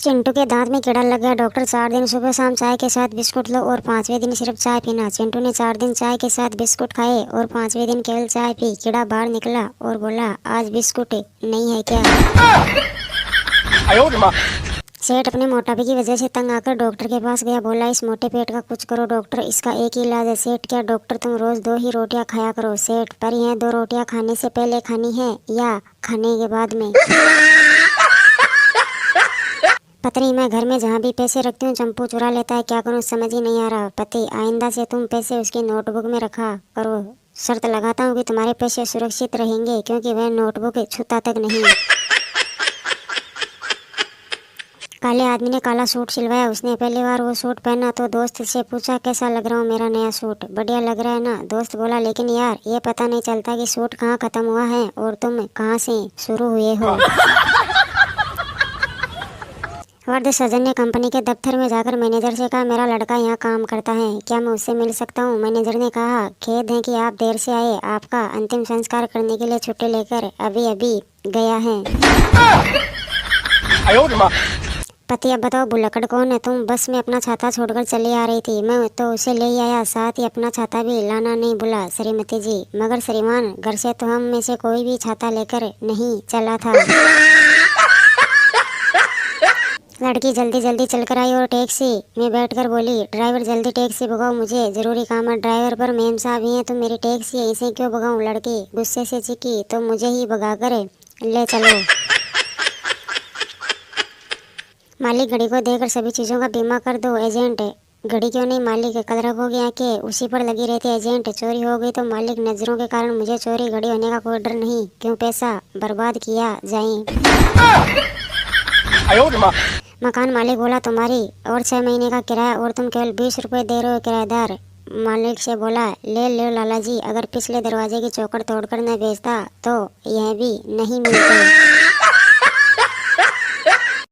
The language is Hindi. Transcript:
चिंटू के दांत में कीड़ा लग गया। डॉक्टर 4 दिन सुबह शाम चाय के साथ बिस्कुट लो और 5वें दिन सिर्फ चाय पीना। चिंटू ने 4 दिन चाय के साथ बिस्कुट खाए और 5वें दिन केवल चाय पी। कीड़ा बाहर निकला और बोला, आज बिस्कुट नहीं है क्या? सेठ अपने मोटापे की वजह से तंग आकर डॉक्टर के पास गया। बोला, इस मोटे पेट का कुछ करो डॉक्टर, इसका एक ही इलाज है। सेठ, क्या डॉक्टर? तुम रोज 2 ही रोटियां खाया करो। सेठ, पर यह 2 रोटियां खाने से पहले खानी है या खाने के बाद में? पत्नी, मैं घर में जहाँ भी पैसे रखती हूँ चंपू चुरा लेता है, क्या करूँ समझ ही नहीं आ रहा। पति, आइंदा से तुम पैसे उसकी नोटबुक में रखा करो। शर्त लगाता हूँ कि तुम्हारे पैसे सुरक्षित रहेंगे क्योंकि वह नोटबुक छूता तक नहीं। काले आदमी ने काला सूट सिलवाया। उसने पहली बार वो सूट पहना तो दोस्त से पूछा, कैसा लग रहा हूँ मेरा नया सूट? बढ़िया लग रहा है ना? दोस्त बोला, लेकिन यार ये पता नहीं चलता कि सूट कहाँ खत्म हुआ है और तुम कहाँ से शुरू हुए हो। वर्द सज्जन ने कंपनी के दफ्तर में जाकर मैनेजर से कहा, मेरा लड़का यहाँ काम करता है, क्या मैं उससे मिल सकता हूँ? मैनेजर ने कहा, खेद है कि आप देर से आए, आपका अंतिम संस्कार करने के लिए छुट्टी लेकर अभी अभी गया है। पति, अब बताओ बुलक्कड़ कौन है? तुम बस में अपना छाता छोड़कर चली आ रही थी, मैं तो उसे ले ही आया, साथ ही अपना छाता भी लाना नहीं भूला। श्रीमती जी, मगर श्रीमान, घर से तो हम में से कोई भी छाता लेकर नहीं चला था। लड़की जल्दी जल्दी चलकर आई और टैक्सी में बैठकर बोली, ड्राइवर जल्दी टैक्सी भगाओ, मुझे जरूरी काम है। ड्राइवर, पर मेम साहब ही हैं तो मेरी टैक्सी है, इसे क्यों भगाऊं? लड़की गुस्से से चिकी, तो मुझे ही भगा कर ले चलो। मालिक, घड़ी को देकर सभी चीज़ों का बीमा कर दो। एजेंट, घड़ी क्यों नहीं मालिक, कल रखोगे आके उसी पर लगी रहती है। एजेंट, चोरी हो गई तो मालिक, नजरों के कारण मुझे चोरी घड़ी होने का कोई डर नहीं, क्यों पैसा बर्बाद किया जाए। मकान मालिक बोला, तुम्हारी और 6 महीने का किराया और तुम केवल 20 रुपए दे रहे हो किराएदार। मालिक से बोला, ले लो लाला जी, अगर पिछले दरवाजे की चौखट तोड़कर न बेचता तो यह भी नहीं मिलते।